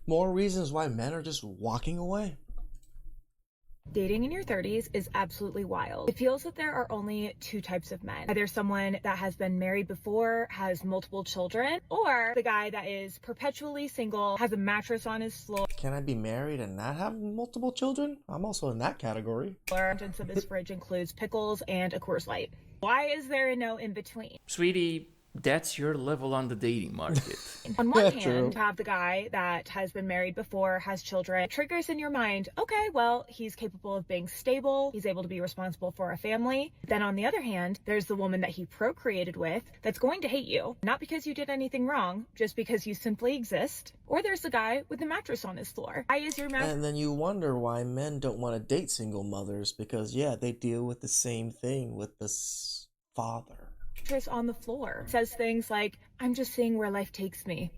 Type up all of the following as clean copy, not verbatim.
More reasons why men are just walking away. Dating in your 30s is absolutely wild. It feels that there are only two types of men. Either someone that has been married before, has multiple children, or the guy that is perpetually single, has a mattress on his floor. Can I be married and not have multiple children? I'm also in that category. The contents of his fridge includes pickles and a Coors Light. Why is there a no in between? Sweetie, that's your level on the dating market. On one hand, True. you have the guy that has been married before, has children, triggers in your mind, okay, well, he's capable of being stable, he's able to be responsible for a family. Then on the other hand, there's the woman that he procreated with that's going to hate you, not because you did anything wrong, just because you simply exist. Or there's the guy with the mattress on his floor. Why is your mattress And then you wonder why men don't want to date single mothers, because yeah, they deal with the same thing with this father. on the floor? Says things like, I'm just seeing where life takes me.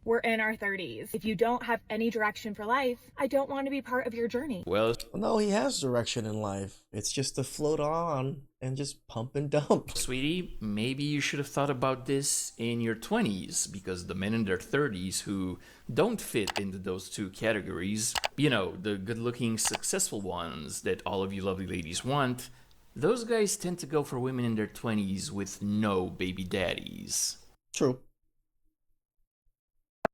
We're in our 30s. If you don't have any direction for life, I don't want to be part of your journey. Well, No, he has direction in life. It's just to float on and just pump and dump. sweetie, maybe you should have thought about this in your 20s, because the men in their 30s who don't fit into those two categories, you know, the good-looking, successful ones that all of you lovely ladies want, those guys tend to go for women in their 20s with no baby daddies. True.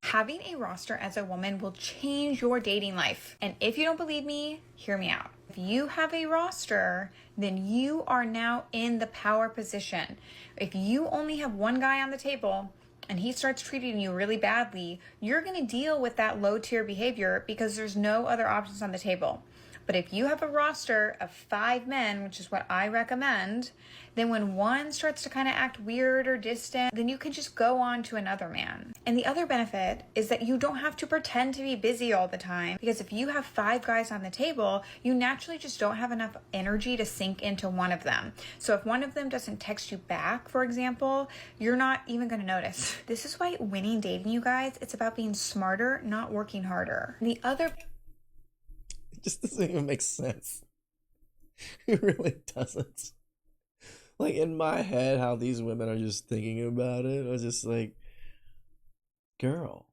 Having a roster as a woman will change your dating life. And if you don't believe me, hear me out. If you have a roster, then you are now in the power position. If you only have one guy on the table and he starts treating you really badly, you're going to deal with that low tier behavior because there's no other options on the table. But if you have a roster of 5 men, which is what I recommend, then when one starts to kind of act weird or distant, then you can just go on to another man. And the other benefit is that you don't have to pretend to be busy all the time, because if you have 5 guys on the table, you naturally just don't have enough energy to sink into one of them. So if one of them doesn't text you back, for example, you're not even going to notice. This is why winning dating, you guys, it's about being smarter, not working harder. The other It just doesn't even make sense. It really doesn't. Like, in my head, how these women are just thinking about it, I was just like, girl,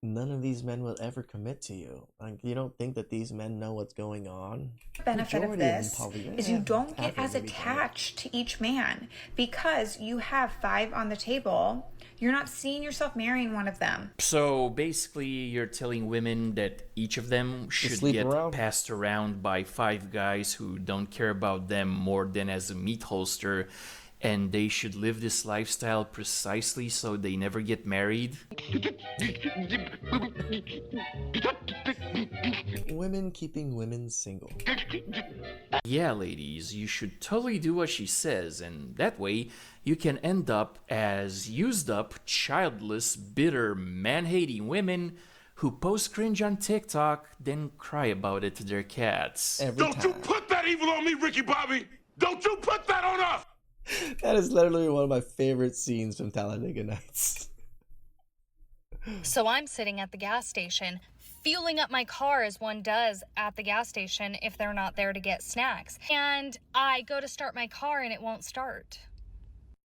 none of these men will ever commit to you. Like, you don't think that these men know what's going on? benefit of Majority of them this probably is you have don't get half of as them maybe don't. attached to each man because you have 5 on the table. You're not seeing yourself marrying one of them. So basically, you're telling women that each of them should sleep get around. passed around by 5 guys who don't care about them more than as a meat holster, and they should live this lifestyle precisely so they never get married? Women keeping women single. Yeah, ladies, you should totally do what she says, and that way you can end up as used up, childless, bitter, man-hating women who post cringe on TikTok, then cry about it to their cats. Every Don't you time. put that evil on me, Ricky Bobby! Don't you put that on us! That is literally one of my favorite scenes from Talladega Nights. So I'm sitting at the gas station, fueling up my car as one does at the gas station if they're not there to get snacks. And I go to start my car and it won't start.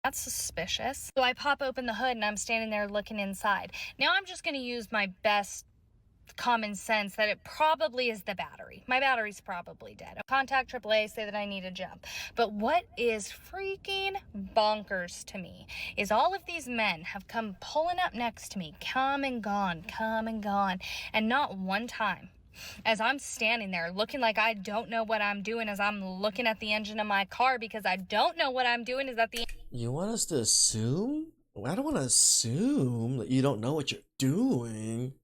That's suspicious. So I pop open the hood and I'm standing there looking inside. Now I'm just going to use my best common sense that it probably is the battery. My battery's probably dead. I'll contact AAA, say that I need a jump. But what is freaking bonkers to me is all of these men have come pulling up next to me, come and gone, and not one time, as I'm standing there looking like I don't know what I'm doing as I'm looking at the engine of my car because I don't know what I'm doing, is that the You want us to assume? I don't want to assume that you don't know what you're doing.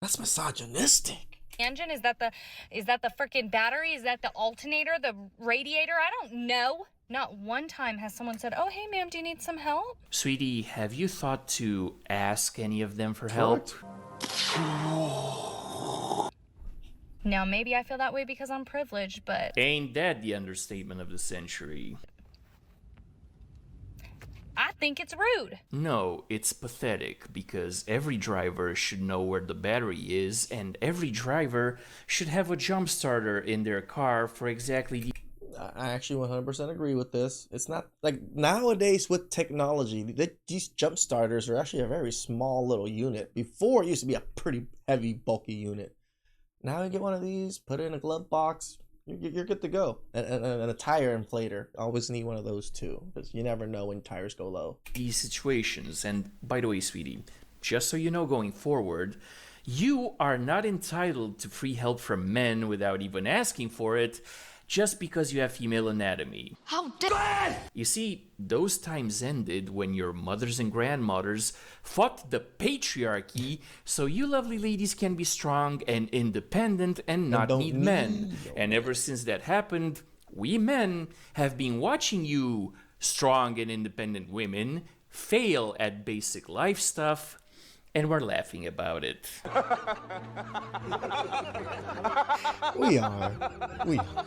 That's misogynistic. engine? Is that the freaking battery? Is that the alternator, the radiator? I don't know. Not one time has someone said, "Oh, hey, ma'am, do you need some help?" Sweetie, have you thought to ask any of them for help? Now, maybe I feel that way because I'm privileged, but Ain't that the understatement of the century? I think it's rude. No, it's pathetic, because every driver should know where the battery is, and every driver should have a jump starter in their car for exactly the I actually 100% agree with this. It's not like nowadays with technology, these jump starters are actually a very small little unit. Before it used to be a pretty heavy, bulky unit. Now you get one of these, put it in a glove box, you're good to go. And a tire inflator. Always need one of those too, because you never know when tires go low. These situations, and by the way, sweetie, just so you know going forward, you are not entitled to free help from men without even asking for it, just because you have female anatomy. How dare You see, those times ended when your mothers and grandmothers fought the patriarchy so you lovely ladies can be strong and independent and not need men. And ever since that happened, we men have been watching you, strong and independent women, fail at basic life stuff, and we're laughing about it. We are. We are.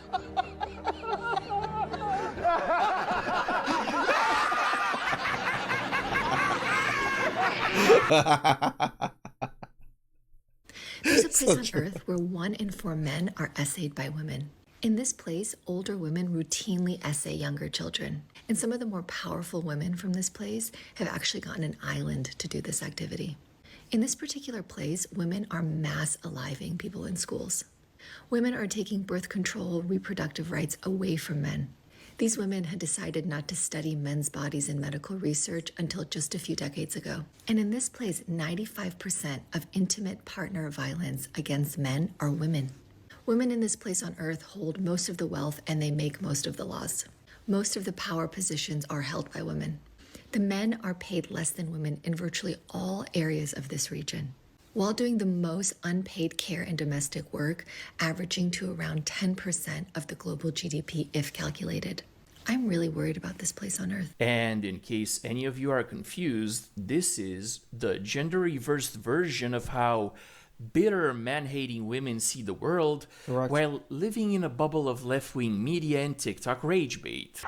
There's a place on Earth where 1 in 4 men are essayed by women. In this place, older women routinely essay younger children. And some of the more powerful women from this place have actually gotten an island to do this activity. In this particular place, women are mass aliving people in schools. Women are taking birth control, reproductive rights away from men. These women had decided not to study men's bodies in medical research until just a few decades ago. And in this place, 95% of intimate partner violence against men are women. Women in this place on Earth hold most of the wealth and they make most of the laws. Most of the power positions are held by women. The men are paid less than women in virtually all areas of this region, while doing the most unpaid care and domestic work, averaging to around 10% of the global GDP if calculated. I'm really worried about this place on Earth. And in case any of you are confused, this is the gender reversed version of how bitter man-hating women see the world. Correct. While living in a bubble of left-wing media and TikTok rage bait.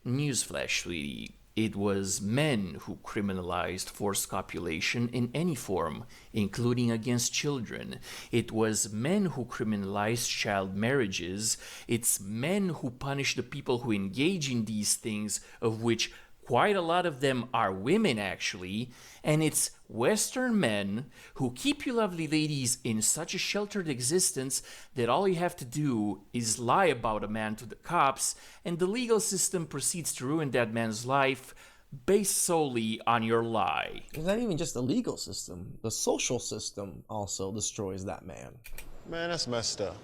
Newsflash, sweetie. It was men who criminalized forced copulation in any form, including against children. It was men who criminalized child marriages. It's men who punish the people who engage in these things, of which quite a lot of them are women, actually. And it's Western men who keep you lovely ladies in such a sheltered existence that all you have to do is lie about a man to the cops, and the legal system proceeds to ruin that man's life based solely on your lie. It's not even just the legal system. The social system also destroys that man. Man, that's messed up.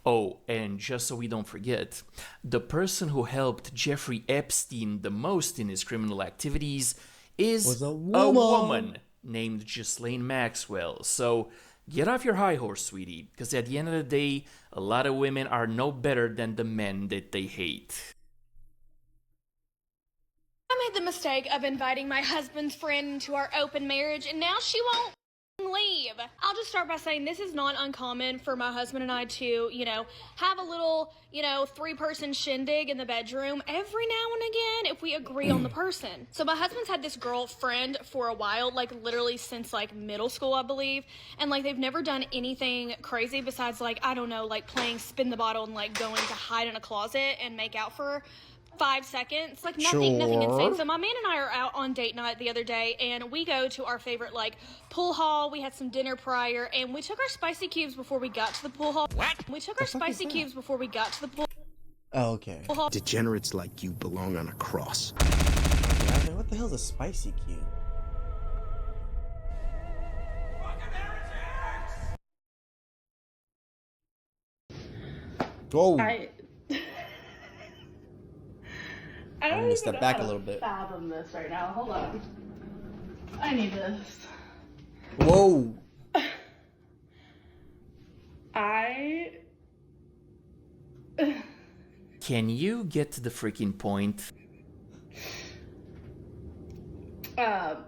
Oh, and just so we don't forget, the person who helped Jeffrey Epstein the most in his criminal activities is a woman named Ghislaine Maxwell. So get off your high horse, sweetie, because at the end of the day, a lot of women are no better than the men that they hate. I made the mistake of inviting my husband's friend into our open marriage, and now she won't leave. I'll just start by saying this is not uncommon for my husband and I to, have a little, 3-person shindig in the bedroom every now and again if we agree on the person. So my husband's had this girlfriend for a while, literally since middle school, I believe. And they've never done anything crazy besides playing spin the bottle and going to hide in a closet and make out for 5 seconds. Nothing insane. So my man and I are out on date night the other day, and we go to our favorite pool hall. We had some dinner prior, and we took our spicy cubes before we got to the pool hall. What? We took our spicy cubes before we got to the pool. Oh, okay. Pool hall. Degenerates like you belong on a cross. Okay, what the hell's a spicy cube? Whoa. I don't I'm gonna even step know back how a little to bit. fathom this right now. Hold on. I need this. Whoa. Can you get to the freaking point?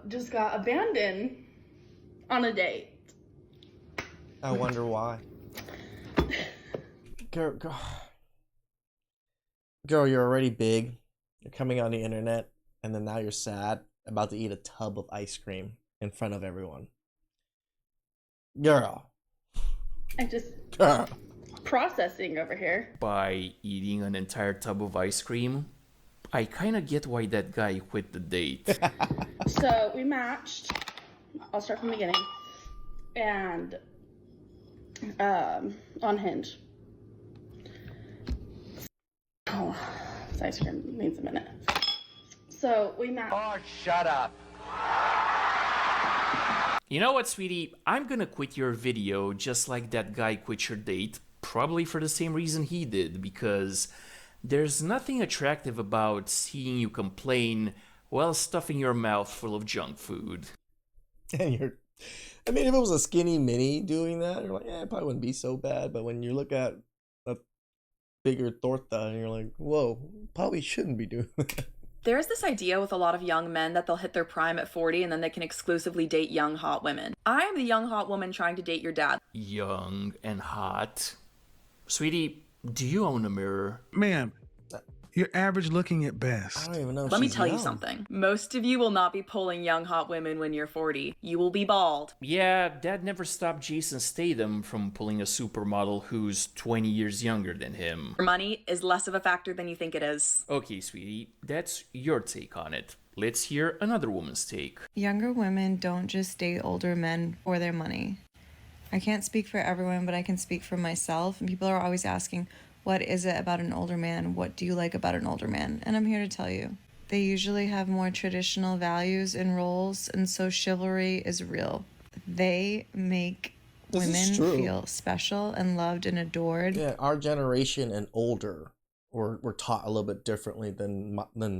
Just got abandoned on a date. I wonder why. Girl, you're already big. You're coming on the internet, and then now you're sad, about to eat a tub of ice cream in front of everyone. Girl. I just... Girl. processing over here. By eating an entire tub of ice cream. I kind of get why that guy quit the date. So we matched. I'll start from the beginning. And on Hinge. Oh, this ice cream needs a minute. So we matched. Oh, shut up. You know what, sweetie? I'm gonna quit your video just like that guy quit your date. Probably for the same reason he did, because there's nothing attractive about seeing you complain while stuffing your mouth full of junk food. And I mean, if it was a skinny mini doing that, you're like, it probably wouldn't be so bad. But when you look at a bigger torta, and you're like, whoa, probably shouldn't be doing that. There's this idea with a lot of young men that they'll hit their prime at 40 and then they can exclusively date young, hot women. I am the young, hot woman trying to date your dad. Young and hot. Sweetie, do you own a mirror? Ma'am, you're average looking at best. I don't even know if Let me she's tell you young. something. Most of you will not be pulling young, hot women when you're 40. You will be bald. Yeah, that never stopped Jason Statham from pulling a supermodel who's 20 years younger than him. Money is less of a factor than you think it is. Okay, sweetie, that's your take on it. Let's hear another woman's take. Younger women don't just date older men for their money. I can't speak for everyone, but I can speak for myself. And people are always asking, what is it about an older man? What do you like about an older man? And I'm here to tell you. They usually have more traditional values and roles, and so chivalry is real. They make women feel special and loved and adored. Yeah, our generation and older were taught a little bit differently than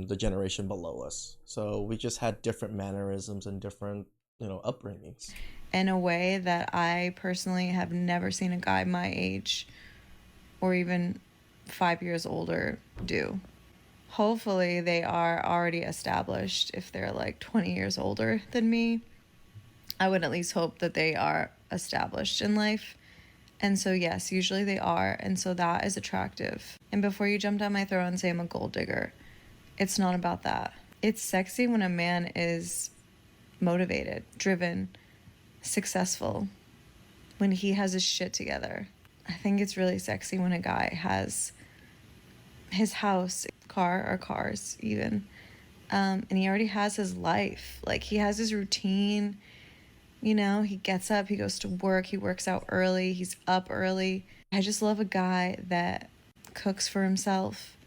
the generation below us. So we just had different mannerisms and different, upbringings. In a way that I personally have never seen a guy my age or even 5 years older do. Hopefully they are already established. If they're like 20 years older than me, I would at least hope that they are established in life. And so yes, usually they are, and so that is attractive. And before you jump down my throat and say I'm a gold digger, it's not about that. It's sexy when a man is motivated, driven, successful, when he has his shit together. I think it's really sexy when a guy has his house, car or cars even, and he already has his life. Like, he has his routine, he gets up, he goes to work, he works out early, he's up early. I just love a guy that cooks for himself,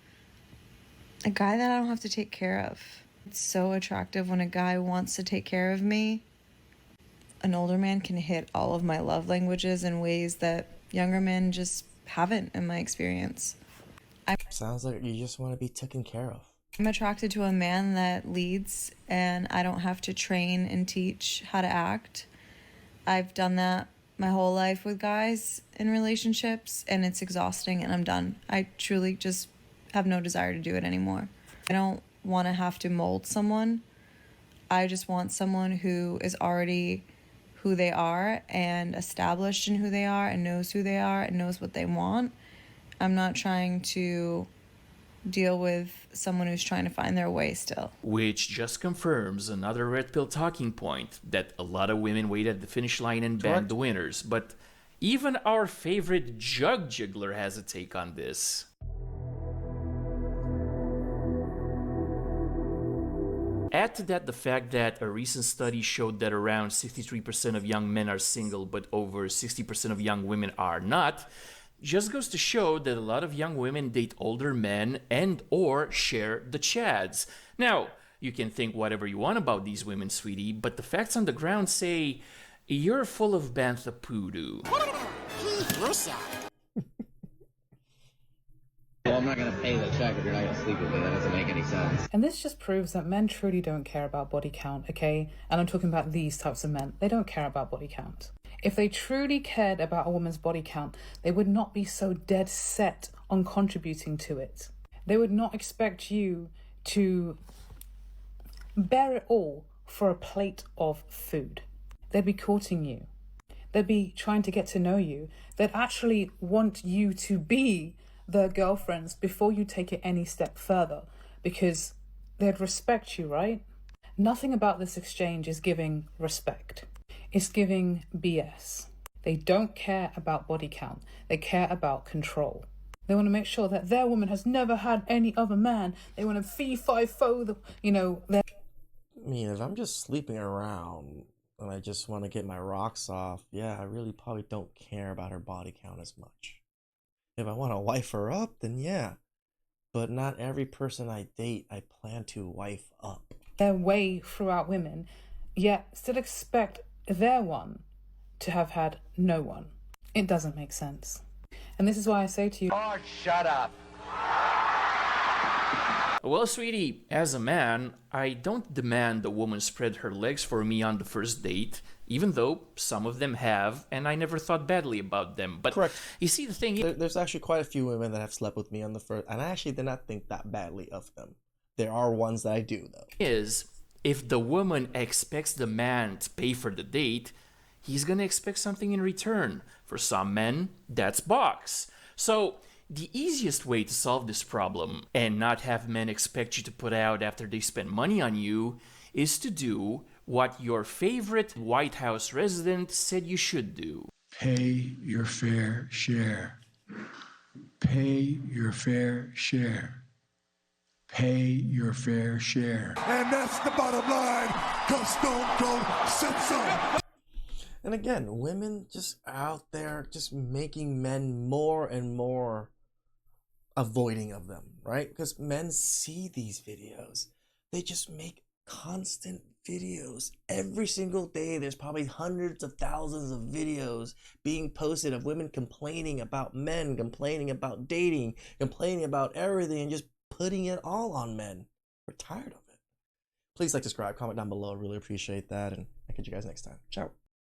a guy that I don't have to take care of. It's so attractive when a guy wants to take care of me. An older man can hit all of my love languages in ways that younger men just haven't, in my experience. Sounds like you just want to be taken care of. I'm attracted to a man that leads, and I don't have to train and teach how to act. I've done that my whole life with guys in relationships, and it's exhausting, and I'm done. I truly just have no desire to do it anymore. I don't want to have to mold someone. I just want someone who is already who they are and established in who they are and knows who they are and knows what they want. I'm not trying to deal with someone who's trying to find their way still. Which just confirms another red pill talking point, that a lot of women wait at the finish line and bag the winners. But even our favorite jug jiggler has a take on this. Add to that the fact that a recent study showed that around 63% of young men are single, but over 60% of young women are not. Just goes to show that a lot of young women date older men and or share the chads. Now, you can think whatever you want about these women, sweetie, but the facts on the ground say you're full of bantha poodoo. Well, I'm not going to pay the check if you're not going to sleep with me. That doesn't make any sense. And this just proves that men truly don't care about body count, okay? And I'm talking about these types of men. They don't care about body count. If they truly cared about a woman's body count, they would not be so dead set on contributing to it. They would not expect you to bear it all for a plate of food. They'd be courting you. They'd be trying to get to know you. They'd actually want you to be their girlfriends before you take it any step further, because they'd respect you, right? Nothing about this exchange is giving respect. It's giving BS. They don't care about body count. They care about control. They want to make sure that their woman has never had any other man. They want to fee-fi-fo the, their... I mean, if I'm just sleeping around and I just want to get my rocks off, yeah, I really probably don't care about her body count as much. If I want to wife her up, then yeah. But not every person I date I plan to wife up. Their way throughout women, yet still expect their one to have had no one. It doesn't make sense. And this is why I say to you... Oh, shut up. Well, sweetie, as a man, I don't demand a woman spread her legs for me on the first date, even though some of them have, and I never thought badly about them. But correct. You see, the thing is... There's actually quite a few women that have slept with me on the first, and I actually did not think that badly of them. There are ones that I do, though. Is, if the woman expects the man to pay for the date, he's gonna expect something in return. For some men, that's box. So... the easiest way to solve this problem and not have men expect you to put out after they spend money on you is to do what your favorite White House resident said you should do. Pay your fair share. Pay your fair share. Pay your fair share. And that's the bottom line, because Stone Cold said so. And again, women just out there just making men more and more avoiding of them, right? Because men see these videos. They just make constant videos. Every single day, there's probably hundreds of thousands of videos being posted of women complaining about men, complaining about dating, complaining about everything, and just putting it all on men. We're tired of it. Please like, subscribe, comment down below. I really appreciate that. And I'll catch you guys next time. Ciao.